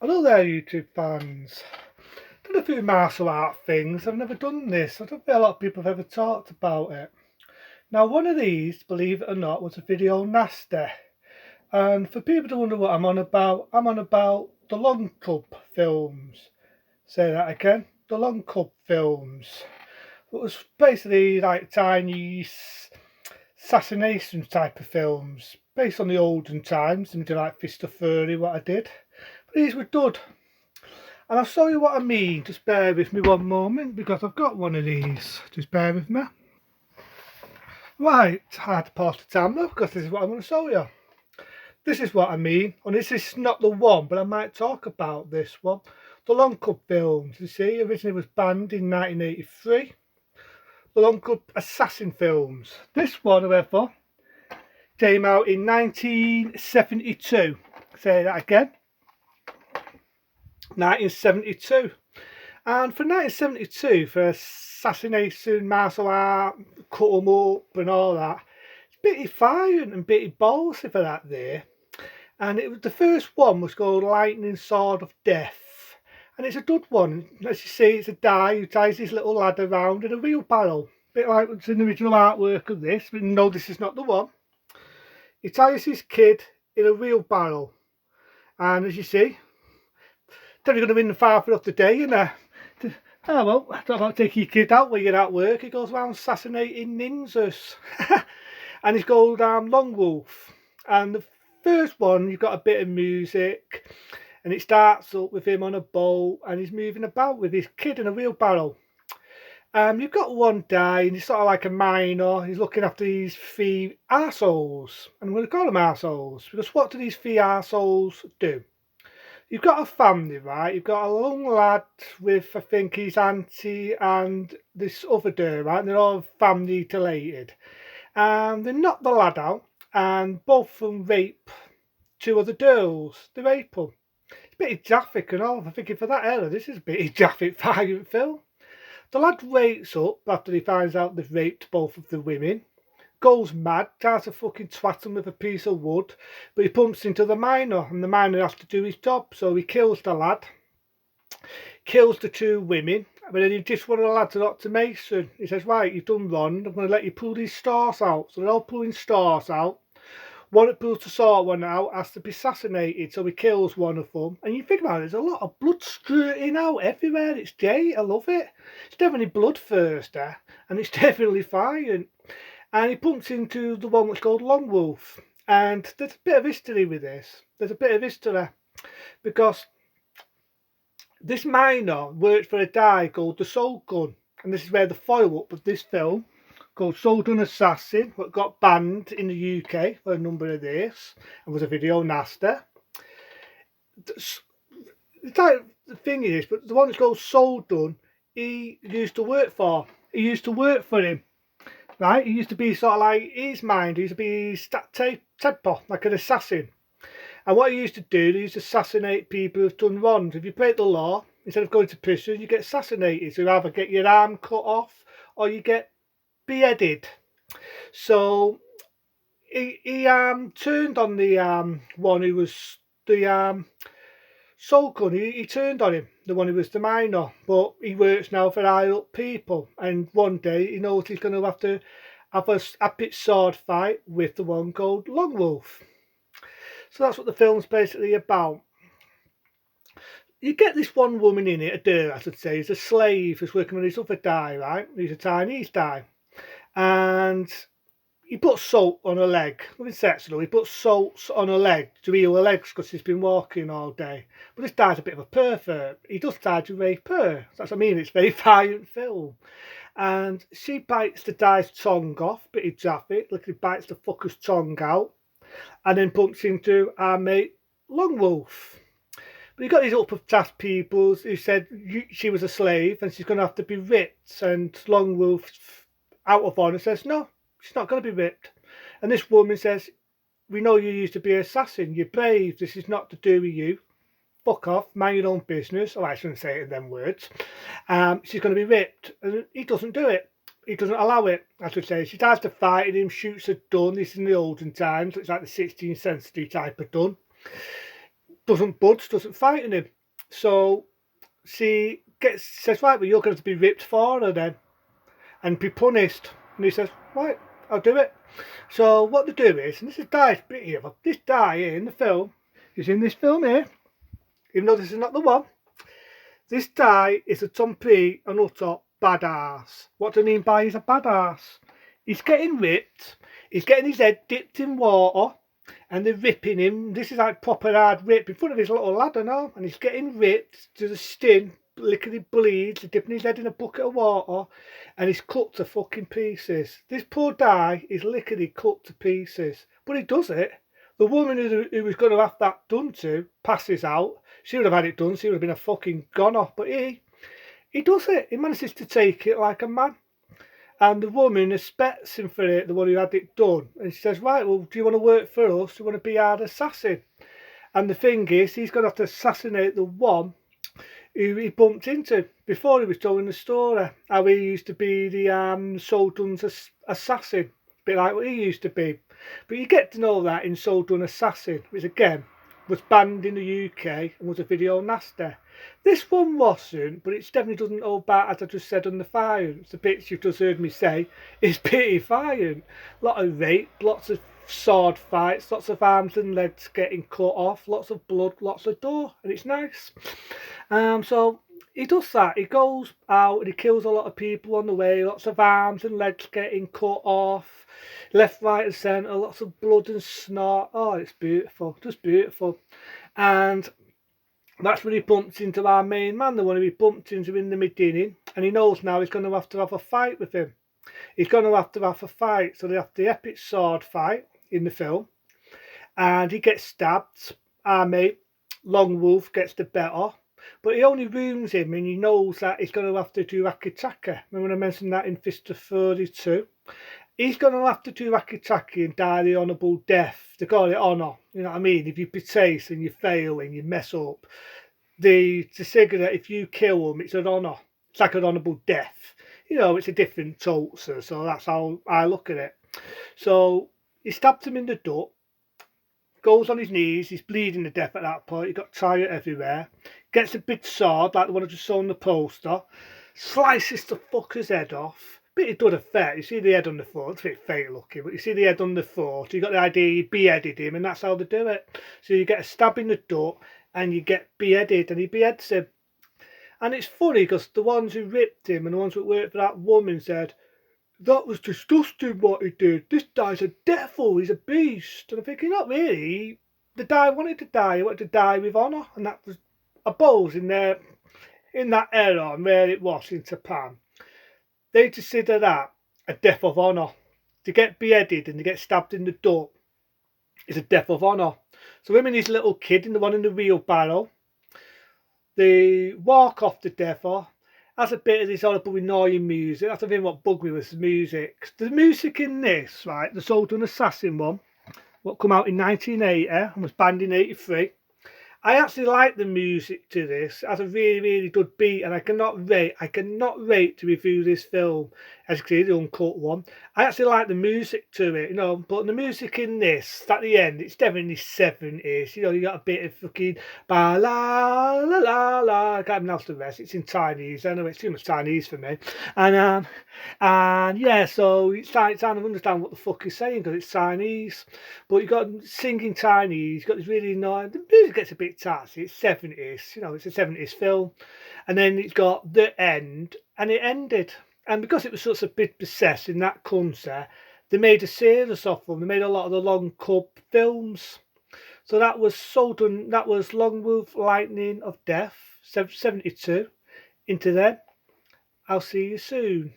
Hello there, YouTube fans. Done a few martial art things. I've never done this. I don't think a lot of people have ever talked about it. Now, one of these, believe it or not, was a video nasty. And for people to wonder what I'm on about the Long Cub films. Say that again. The Long Cub films. It was basically like Chinese assassination type of films, based on the olden times, and like Fist of Fury, what I did. But these were good. And I'll show you what I mean. Just bear with me one moment because I've got one of these. Just bear with me. Right, I had to pause the timer because this is what I'm going to show you. This is what I mean. And this is not the one, but I might talk about this one. The Long Cub films, you see, originally was banned in 1983. The Long Cub assassin films. This one, however, came out in 1972. Say that again. 1972. And for 1972, for assassination, martial art, cut 'em up and all that, it's bitty violent and bitty ballsy for that there. And it was the first one was called Lightning Sword of Death. And it's a good one. As you see, it's a guy who ties his little lad around in a wheelbarrow. A bit like what's in the original artwork of this, but no, this is not the one. He ties his kid in a wheelbarrow. And as you see, they're going to win the far enough today, you know. Oh well, talk about taking your kid out when you're at work. He goes around assassinating ninjas. And he's called Long Wolf. And the first one, you've got a bit of music. And it starts up with him on a boat. And he's moving about with his kid in a wheelbarrow. You've got one guy, and he's sort of like a miner. He's looking after these three arseholes. And I'm going to call them arseholes. Because what do these three arseholes do? You've got a family, right? You've got a young lad with, I think, his auntie and this other girl, right? And they're all family related. And they knock the lad out, and both of them rape two other girls. They rape them. It's a bit graphic and all. I'm thinking for that era, this is a bit graphic, violent film. The lad wakes up after he finds out they've raped both of the women. Goes mad, tries to fucking twat him with a piece of wood, but he bumps into the miner, and the miner has to do his job, so he kills the lad, kills the two women, but then he just one of the lads an ultimatum. He says, right, you've done wrong, I'm going to let you pull these stars out. So they're all pulling stars out. One that pulls the sword one out has to be assassinated, so he kills one of them. And you think about it, there's a lot of blood squirting out everywhere. It's great, I love it. It's definitely bloodthirsty, and it's definitely violent. And he bumps into the one which is called Long Wolf. And there's a bit of history with this. There's a bit of history because this miner worked for a guy called the Soul Gun. And this is where the follow up of this film called Soul Gun Assassin, what got banned in the UK for a number of years and was a video nasty. The thing is, but the one that's called Soul Gun, he used to work for. He used to work for him. Right, he used to be sort of like his mind, he used to be his temper, like an assassin. And what he used to do, he used to assassinate people who've done wrongs. If you break the law, instead of going to prison, you get assassinated. So you either get your arm cut off or you get beheaded. So he turned on the one who was the Soul Gun. He turned on him, the one who was the miner, but he works now for higher up people. And one day he knows he's going to have a epic sword fight with the one called Long Wolf. So that's what the film's basically about. You get this one woman in it, a girl, I should say, who's a slave who's working with this other guy, right? He's a Chinese guy. And he puts salt on her leg. Nothing sexual. He puts salt on her leg to heal her legs because she's been walking all day. But this guy's a bit of a pervert. He does try to rape her. That's what I mean. It's a very violent film. And she bites the guy's tongue off, bitty graphic. Literally bites the fucker's tongue out. And then bumps into our mate Long Wolf. But you got these upper-class people who said she was a slave and she's going to have to be ripped. And Long Wolf, out of honour, says, no, she's not going to be ripped. And this woman says, we know you used to be an assassin. You're brave. This is not to do with you. Fuck off. Mind your own business. Oh, I shouldn't say it in them words. She's going to be ripped. And he doesn't do it. He doesn't allow it, I should say. She tries to fight him, shoots a gun. This is in the olden times. It's like the 16th century type of gun. doesn't budge, doesn't frighten him. So she says, right, well, you're going to be ripped for her then and be punished. And he says, right, I'll do it. So what they do is, and this Di's pretty of this Di here in the film, he's in this film here, even though this is not the one. This Di is a complete and utter badass. What do I mean by he's a badass? He's getting ripped, he's getting his head dipped in water, and they're ripping him. This is like proper hard rip in front of his little lad, I know, and he's getting ripped to the skin, lickety bleeds, dipping his head in a bucket of water, and he's cut to fucking pieces. This poor Di is lickety cut to pieces, but he does it. The woman who was going to have that done to passes out. She would have had it done, she would have been a fucking goner, but he does it. He manages to take it like a man. And the woman expects him for it, the one who had it done. And she says, right, well, do you want to work for us? Do you want to be our assassin? And the thing is, he's going to have to assassinate the one who he bumped into before he was telling the story. How he used to be the Soldun's assassin. A bit like what he used to be. But you get to know that in Soldun Assassin, which again was banned in the UK and was a video nasty. This one wasn't, but it definitely doesn't hold back, as I just said, on the violence. The bits you've just heard me say is pretty violent. A lot of rape, lots of sword fights, lots of arms and legs getting cut off, lots of blood, lots of gore, and it's nice. So he does that. He goes out and he kills a lot of people on the way, lots of arms and legs getting cut off, left, right and centre, lots of blood and snot. Oh, it's beautiful, just beautiful. And that's when he bumps into our main man, the one who he bumped into in the beginning, and he knows now he's going to have a fight with him. He's going to have a fight, so they have the epic sword fight in the film, and he gets stabbed. Our mate, Long Wolf, gets the better, but he only wounds him, and he knows that he's going to have to do Akitaka. Remember when I mentioned that in Fist of Fury 2? He's going to have to do Akitaki and die the honourable death. They call it honour, you know what I mean? If you betray and you fail and you mess up, the figure that if you kill them, it's an honour. It's like an honourable death. You know, it's a different Tulsa, so that's how I look at it. So he stabs him in the gut, goes on his knees, he's bleeding to death at that point, he's got tire everywhere, gets a big sword, like the one I just saw on the poster, slices the fucker's head off. But it does effect. You see the head on the foot, it's a bit fake looking, but you see the head on the foot, you got the idea you beheaded him, and that's how they do it. So you get a stab in the gut, and you get beheaded, and he beheads him. And it's funny, because the ones who ripped him, and the ones who worked for that woman said, that was disgusting what he did, this guy's a devil, he's a beast. And I'm thinking, not really, the guy wanted to die, he wanted to die with honour, and that was a balls in there, in that era, and where it was in Japan. They consider that a death of honour. To get beheaded and to get stabbed in the gut is a death of honour. So him and his little kid, and the one in the wheelbarrow, they walk off the death. That's a bit of this horrible annoying music. That's the thing what bugged me was the music. The music in this, right, the Soldun Assassin one, what come out in 1980 and was banned in 83. I actually like the music to this. It has a really, really good beat, and I cannot wait to review this film, as you can see, the uncut one. I actually like the music to it, you know, but the music in this, at the end, it's definitely 70s. You know, you got a bit of fucking ba la la la la. I can't pronounce the rest. It's in Chinese. I know it's too much Chinese for me. And yeah, so it's trying to understand what the fuck he's saying because it's Chinese. But you got singing Chinese. You got this really annoying. The music gets a bit tatty. It's 70s. You know, it's a 70s film. And then it's got the end, and it ended. And because it was such a big success in that country, they made a series of them. They made a lot of the Long Cub films. So that was Soldun, that was Long Wolf Lightning of Death, 72. Into them. I'll see you soon.